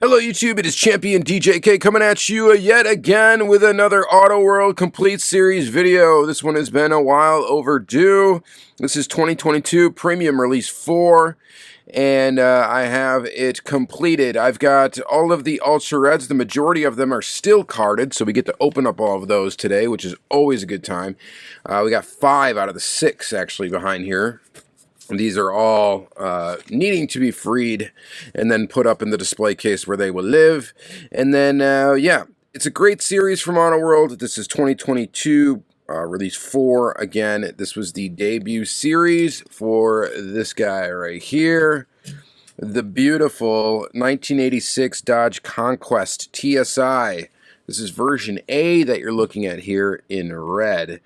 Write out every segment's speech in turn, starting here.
Hello YouTube, it is Championdjk coming at you yet again with another Auto World Complete Series video. This one has been a while overdue. This is 2022 Premium Release 4, and I have it completed. I've got all of the Ultra Reds. The majority of them are still carded, so we get to open up all of those today, which is always a good time. We got 5 out of the 6 actually behind here. These are all needing to be freed and then put up in the display case where they will live. And then, yeah, it's a great series from Auto World. This is 2022, Release 4. Again, this was the debut series for this guy right here. The beautiful 1986 Dodge Conquest TSI. This is version A that you're looking at here in red.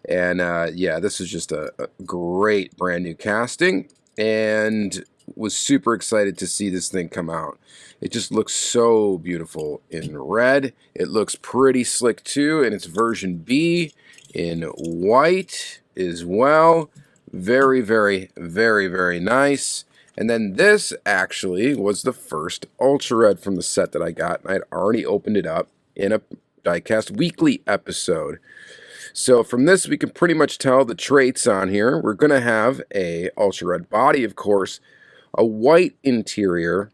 And yeah, this is just a great brand new casting, and was super excited to see this thing come out. It just looks so beautiful in red. It looks pretty slick too, and it's version B in white as well. Very, very, very, very nice. And then this actually was the first Ultra Red from the set that I got, and I'd already opened it up in a Diecast weekly episode. So from this, we can pretty much tell the traits on here. We're going to have a Ultra Red body, of course, a white interior,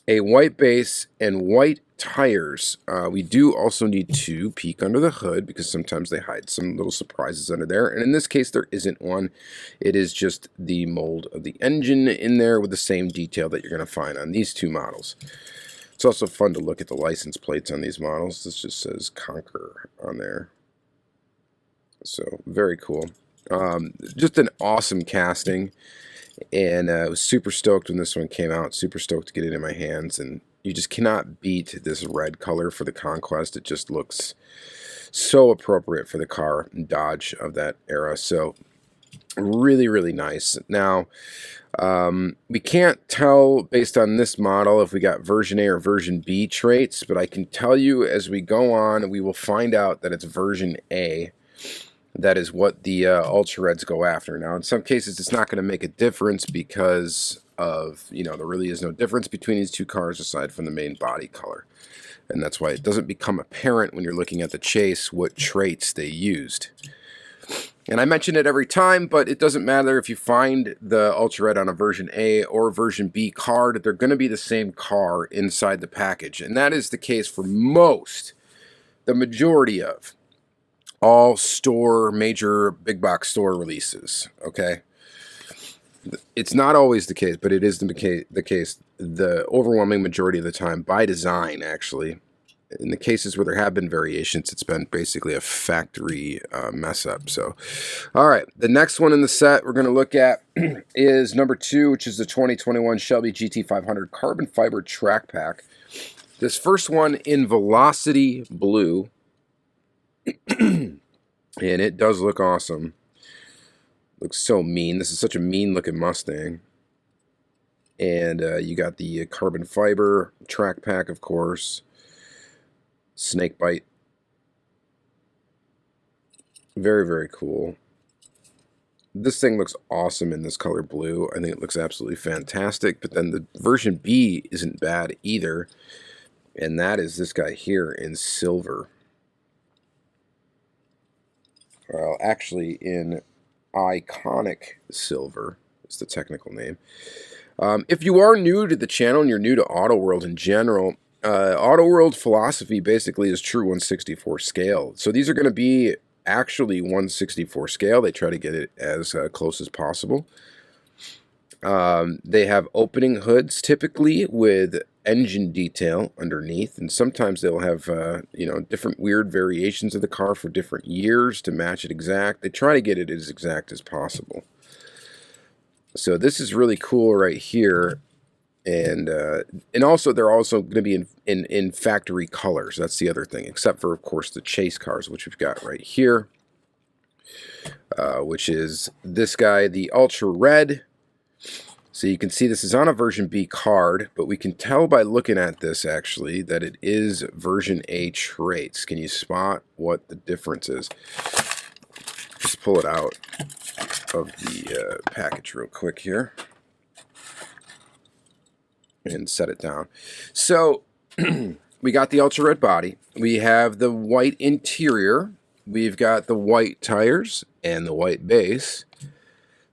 a white base, and white tires. We do also need to peek under the hood because sometimes they hide some little surprises under there. And in this case, there isn't one. It is just the mold of the engine in there with the same detail that you're going to find on these two models. It's also fun to look at the license plates on these models. This just says Conquer on there. So, very cool. Just an awesome casting, and I was super stoked when this one came out, super stoked to get it in my hands, and you just cannot beat this red color for the Conquest. It just looks so appropriate for the car Dodge of that era, so really, really nice. Now, we can't tell based on this model if we got version A or version B traits, but I can tell you as we go on, we will find out that it's version A. That is what the Ultra Reds go after. Now, in some cases, it's not going to make a difference because of, there really is no difference between these two cars aside from the main body color. And that's why it doesn't become apparent when you're looking at the chase what traits they used. And I mention it every time, but it doesn't matter if you find the Ultra Red on a version A or version B card. They're going to be the same car inside the package. And that is the case for the majority of all major big box store releases, okay? It's not always the case, but it is the case the overwhelming majority of the time, by design, actually. In the cases where there have been variations, it's been basically a factory mess up. So, all right, the next one in the set we're going to look at is number 2, which is the 2021 Shelby GT500 Carbon Fiber Track Pack. This first one in Velocity Blue. And it does look awesome. Looks so mean. This is such a mean looking Mustang. And you got the carbon fiber track pack, of course. Snake bite. Very, very cool. This thing looks awesome in this color blue. I think it looks absolutely fantastic. But then the version B isn't bad either. And that is this guy here in silver. Well, actually in Iconic Silver is the technical name. If you are new to the channel and you're new to Auto World in general, Auto World philosophy basically is true 1/64 scale. So these are going to be actually 1/64 scale. They try to get it as close as possible. They have opening hoods typically with engine detail underneath, and sometimes they'll have different weird variations of the car for different years to match it exact. They try to get it as exact as possible. So this is really cool right here, and also they're also going to be in factory colors. That's the other thing, except for of course the chase cars, which we've got right here, which is this guy, the Ultra Red. So you can see this is on a version B card, but we can tell by looking at this actually that it is version A traits. Can you spot what the difference is? Just pull it out of the package real quick here. and set it down. So we got the ultra red body. We have the white interior. We've got the white tires and the white base.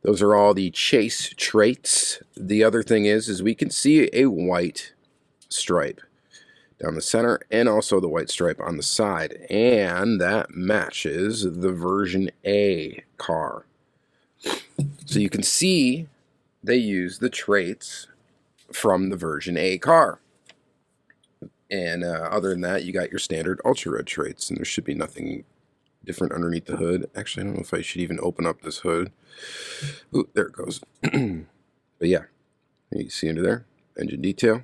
Those are all the chase traits. The other thing is we can see a white stripe down the center and also the white stripe on the side. And that matches the version A car. So you can see they use the traits from the version A car. And other than that, you got your standard ultra red traits, and there should be nothing different underneath the hood. Actually, I don't know if I should even open up this hood. Ooh, there it goes. But yeah, you see under there, engine detail,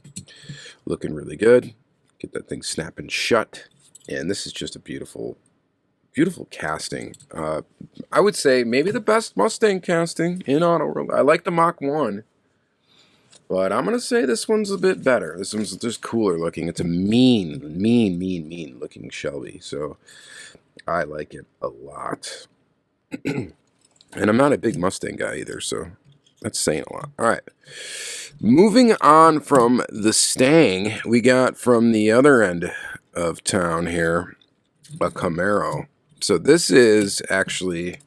looking really good. Get that thing snapping shut, and this is just a beautiful, beautiful casting. I would say maybe the best Mustang casting in Auto World. I like the Mach 1. But I'm going to say this one's a bit better. This one's just cooler looking. It's a mean looking Shelby. So I like it a lot. And I'm not a big Mustang guy either, so that's saying a lot. All right. Moving on from the Stang, we got from the other end of town here, a Camaro. So this is actually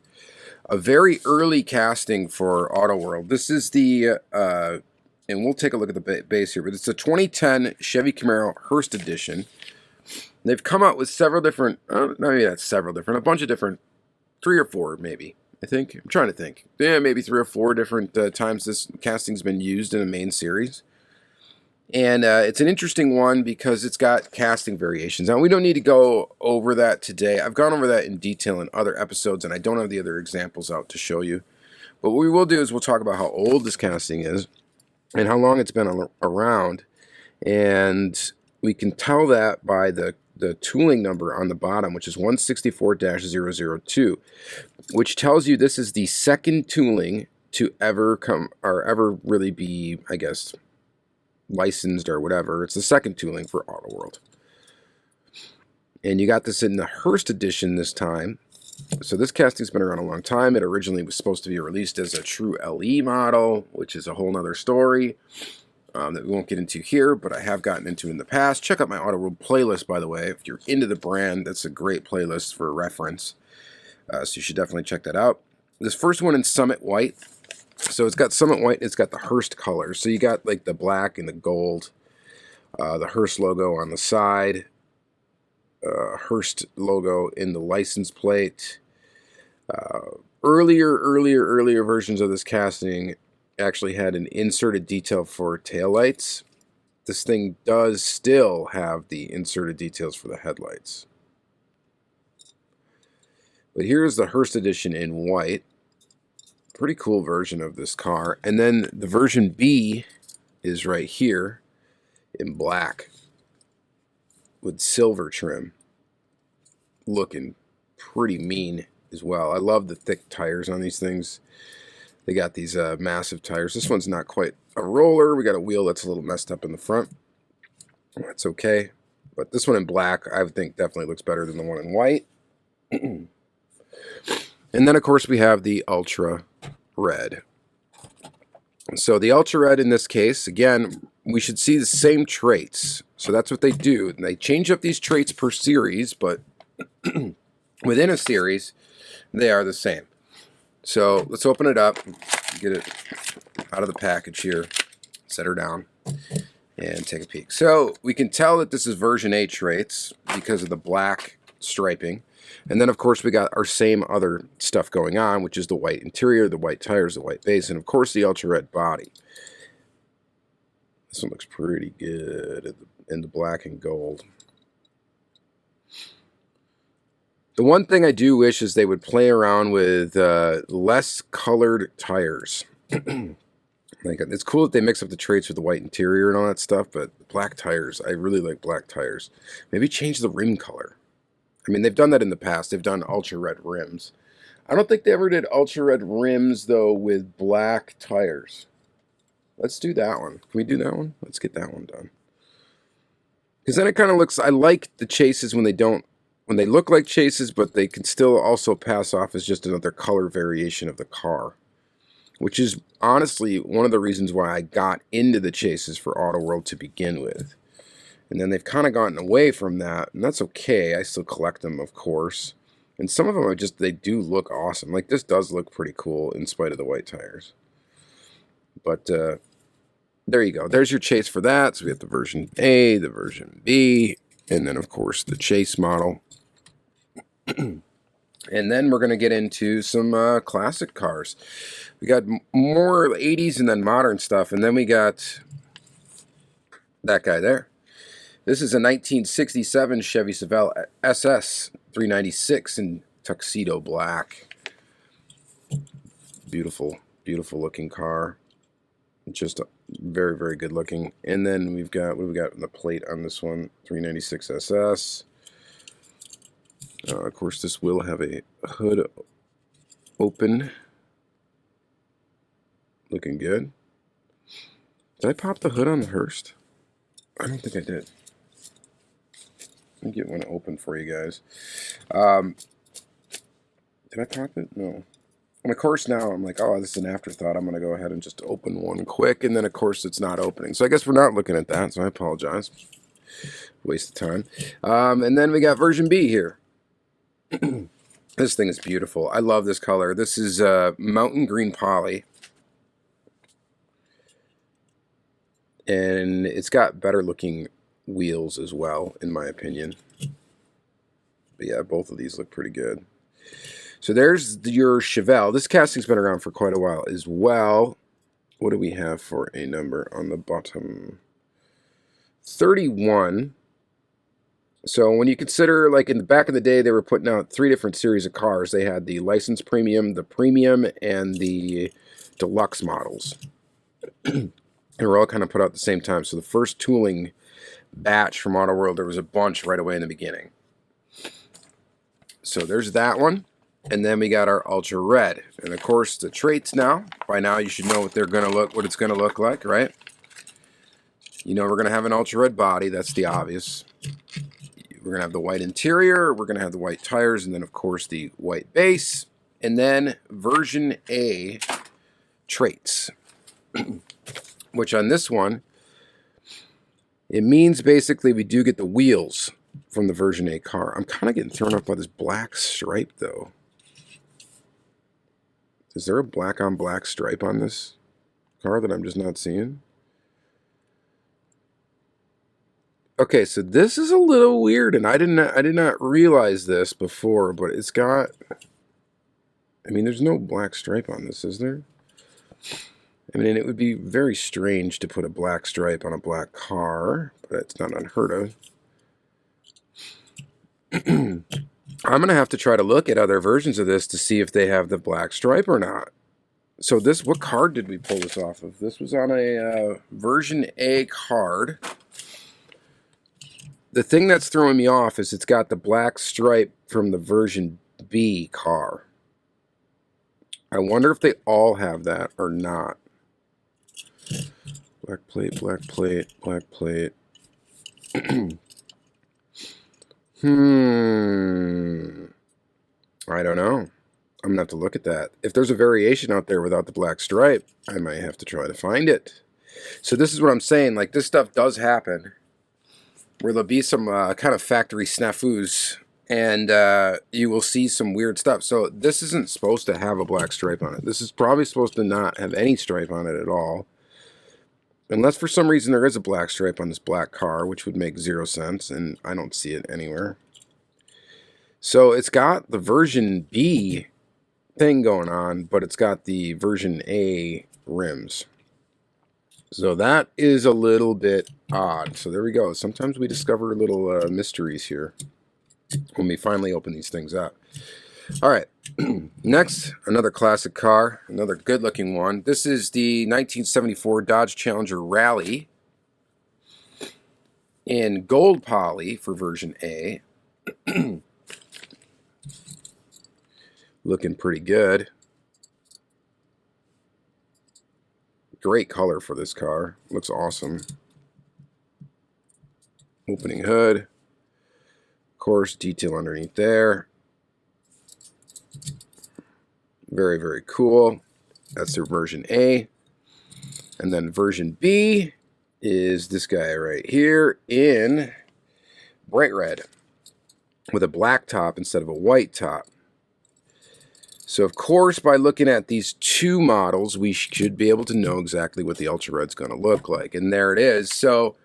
a very early casting for Auto World. This is the... and we'll take a look at the base here, but it's a 2010 Chevy Camaro Hearst Edition. They've come out with several different, maybe that's several different, a bunch of different, 3 or 4 maybe, I think. I'm trying to think. Yeah, maybe 3 or 4 different times this casting's been used in a main series. And it's an interesting one because it's got casting variations. Now, we don't need to go over that today. I've gone over that in detail in other episodes, and I don't have the other examples out to show you. But what we will do is we'll talk about how old this casting is and how long it's been around, and we can tell that by the tooling number on the bottom, which is 164-002, which tells you this is the second tooling to ever come, or ever really be, I guess, licensed or whatever. It's the second tooling for Auto World. And you got this in the Hearst Edition this time. So this casting's been around a long time. It originally was supposed to be released as a true LE model, which is a whole nother story that we won't get into here, but I have gotten into in the past. Check out my Auto World playlist, by the way. If you're into the brand, that's a great playlist for reference. So you should definitely check that out. This first one in Summit White. So it's got Summit White, and it's got the Hearst colors. So you got like the black and the gold, the Hearst logo on the side, Hearst logo in the license plate. Earlier versions of this casting actually had an inserted detail for taillights. This thing does still have the inserted details for the headlights. But here's the Hearst Edition in white. Pretty cool version of this car. And then the version B is right here in black with silver trim. Looking pretty mean as well. I love the thick tires on these things. They got these massive tires. This one's not quite a roller. We got a wheel that's a little messed up in the front. That's okay. But this one in black, I think, definitely looks better than the one in white. And then, of course, we have the Ultra Red. So the Ultra Red in this case, again, we should see the same traits. So that's what they do. And they change up these traits per series, but within a series, they are the same. So let's open it up, get it out of the package here, set her down, and take a peek. So we can tell that this is version A traits because of the black striping. And then, of course, we got our same other stuff going on, which is the white interior, the white tires, the white base, and, of course, the ultra red body. This one looks pretty good in the black and gold. The one thing I do wish is they would play around with less colored tires. Like, it's cool that they mix up the traits with the white interior and all that stuff, but black tires, I really like black tires. Maybe change the rim color. I mean, they've done that in the past. They've done ultra red rims. I don't think they ever did ultra red rims, though, with black tires. Let's do that one. Can we do that one? Let's get that one done. Because then it kind of looks, I like the chases when they look like chases, but they can still also pass off as just another color variation of the car. Which is honestly one of the reasons why I got into the chases for Auto World to begin with. And then they've kind of gotten away from that, and that's okay. I still collect them, of course. And some of them are just, they do look awesome. Like this does look pretty cool in spite of the white tires. But there you go. There's your chase for that. So we have the version A, the version B, and then of course the chase model. And then we're going to get into some classic cars. We got more 80s and then modern stuff. And then we got that guy there. This is a 1967 Chevy Chevelle SS 396 in tuxedo black. Beautiful, beautiful looking car. Just very, very good looking. And then we've got, what do we got on the plate on this one? 396 SS. Of course, this will have a hood open. Looking good. Did I pop the hood on the Hearst? I don't think I did. Let me get one open for you guys. Did I pop it? No. And of course now I'm like, oh, this is an afterthought. I'm going to go ahead and just open one quick. And then, of course, it's not opening. So I guess we're not looking at that. So I apologize. Waste of time. And then we got version B here. This thing is beautiful. I love this color. This is mountain green poly. And it's got better looking wheels as well, in my opinion. But yeah, both of these look pretty good. So there's your Chevelle. This casting's been around for quite a while as well. What do we have for a number on the bottom? 31. So when you consider, like in the back of the day, they were putting out 3 different series of cars. They had the license premium, the premium, and the deluxe models. They were all kind of put out at the same time. So the first tooling batch from Auto World, there was a bunch right away in the beginning. So there's that one. And then we got our Ultra Red. And of course the traits now. By now you should know what it's gonna look like, right? You know we're gonna have an Ultra Red body, that's the obvious. We're going to have the white interior, we're going to have the white tires, and then, of course, the white base. And then version A traits, which on this one, it means basically we do get the wheels from the version A car. I'm kind of getting thrown off by this black stripe, though. Is there a black on black stripe on this car that I'm just not seeing? Okay, so this is a little weird, and I did not realize this before, but it's got, I mean, there's no black stripe on this, is there? I mean, it would be very strange to put a black stripe on a black car, but it's not unheard of. I'm going to have to try to look at other versions of this to see if they have the black stripe or not. So this, what card did we pull this off of? This was on a version A card. The thing that's throwing me off is it's got the black stripe from the version B car. I wonder if they all have that or not. Black plate, black plate, black plate. I don't know. I'm going to have to look at that. If there's a variation out there without the black stripe, I might have to try to find it. So this is what I'm saying. Like, this stuff does happen, where there'll be some kind of factory snafus, and you will see some weird stuff. So this isn't supposed to have a black stripe on it. This is probably supposed to not have any stripe on it at all. Unless for some reason there is a black stripe on this black car, which would make 0 sense, and I don't see it anywhere. So it's got the version B thing going on, but it's got the version A rims. So that is a little bit odd. So there we go. Sometimes we discover little mysteries here when we finally open these things up. All right. Next, another classic car, another good-looking one. This is the 1974 Dodge Challenger Rally in gold poly for version A. Looking pretty good. Great color for this car. Looks awesome. Opening hood. Of course, detail underneath there. Very, very cool. That's their version A. And then version B is this guy right here in bright red with a black top instead of a white top. So, of course, by looking at these two models, we should be able to know exactly what the Ultra Red's going to look like. And there it is. So,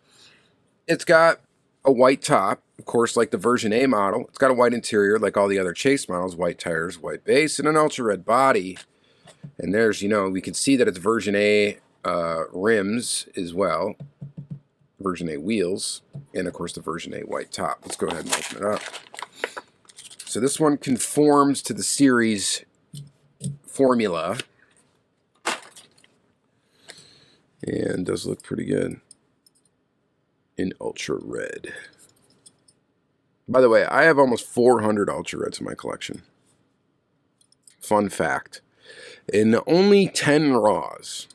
it's got a white top, of course, like the version A model. It's got a white interior, like all the other Chase models, white tires, white base, and an Ultra Red body. And there's, we can see that it's version A rims as well, version A wheels, and, of course, the version A white top. Let's go ahead and open it up. So, this one conforms to the series formula and does look pretty good in Ultra Red. By the way, I have almost 400 Ultra Reds in my collection. Fun fact. And only 10 raws.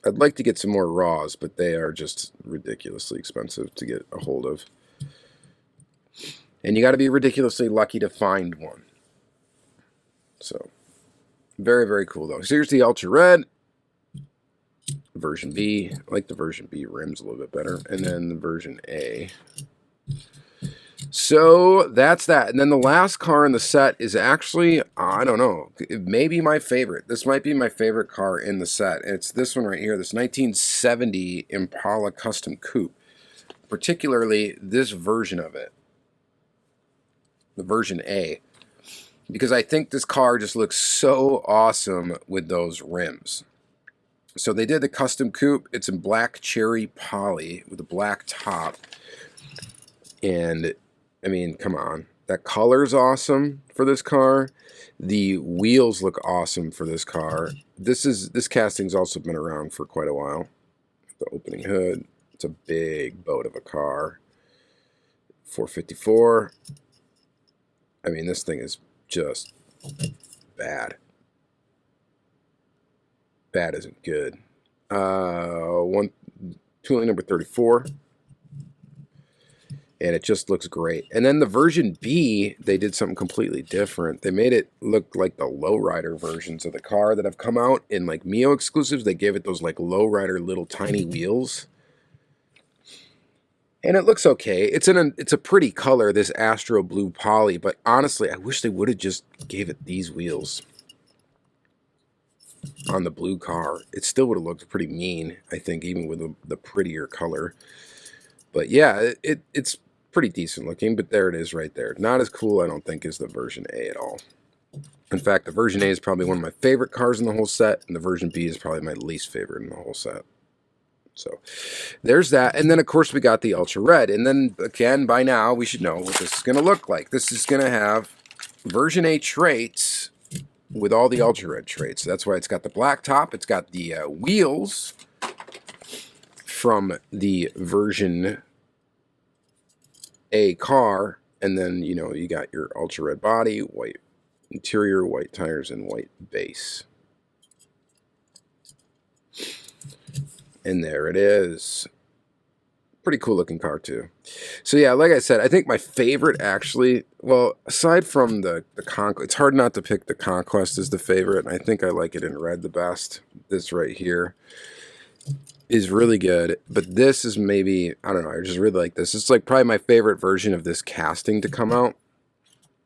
I'd like to get some more raws, but they are just ridiculously expensive to get a hold of. And you got to be ridiculously lucky to find one. So, very, very cool, though. So here's the Ultra Red. Version B. I like the version B rims a little bit better. And then the version A. So, that's that. And then the last car in the set is actually, I don't know, it may be my favorite. This might be my favorite car in the set. It's this one right here, this 1970 Impala Custom Coupe. Particularly this version of it. The version A. Because I think this car just looks so awesome with those rims. So they did the custom coupe. It's in black cherry poly with a black top. And, I mean, come on. That color's awesome for this car. The wheels look awesome for this car. This casting's also been around for quite a while. The opening hood. It's a big boat of a car. 454. I mean, this thing is just bad. Bad isn't good. Tooling number 34. And it just looks great. And then the version B, they did something completely different. They made it look like the lowrider versions of the car that have come out in like Mio exclusives. They gave it those like lowrider little tiny wheels. And it looks okay. It's a pretty color, this Astro Blue Poly, but honestly, I wish they would have just gave it these wheels on the blue car. It still would have looked pretty mean, I think, even with the prettier color. But yeah, it's pretty decent looking, but there it is right there. Not as cool, I don't think, as the version A at all. In fact, the version A is probably one of my favorite cars in the whole set, and the version B is probably my least favorite in the whole set. So there's that. And then, of course, we got the Ultra Red. And then, again, by now, we should know what this is going to look like. This is going to have version A traits with all the Ultra Red traits. So that's why it's got the black top. It's got the wheels from the version A car. And then, you got your Ultra Red body, white interior, white tires, and white base. And there it is. Pretty cool looking car too. So yeah, like I said, I think my favorite actually, well, aside from the Conquest, it's hard not to pick the Conquest as the favorite. And I think I like it in red the best. This right here is really good. But this is maybe, I don't know, I just really like this. It's like probably my favorite version of this casting to come out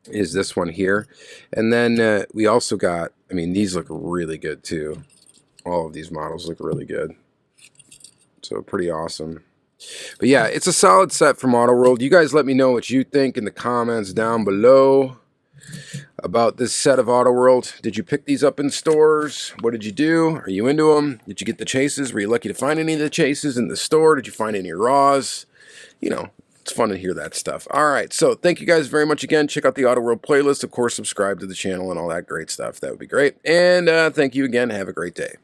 is this one here. And then we also got, I mean, these look really good too. All of these models look really good. So pretty awesome. But yeah, it's a solid set from Auto World. You guys let me know what you think in the comments down below about this set of Auto World. Did you pick these up in stores? What did you do? Are you into them? Did you get the chases? Were you lucky to find any of the chases in the store? Did you find any raws? It's fun to hear that stuff. All right, so thank you guys very much again. Check out the Auto World playlist. Of course, subscribe to the channel and all that great stuff. That would be great. And thank you again. Have a great day.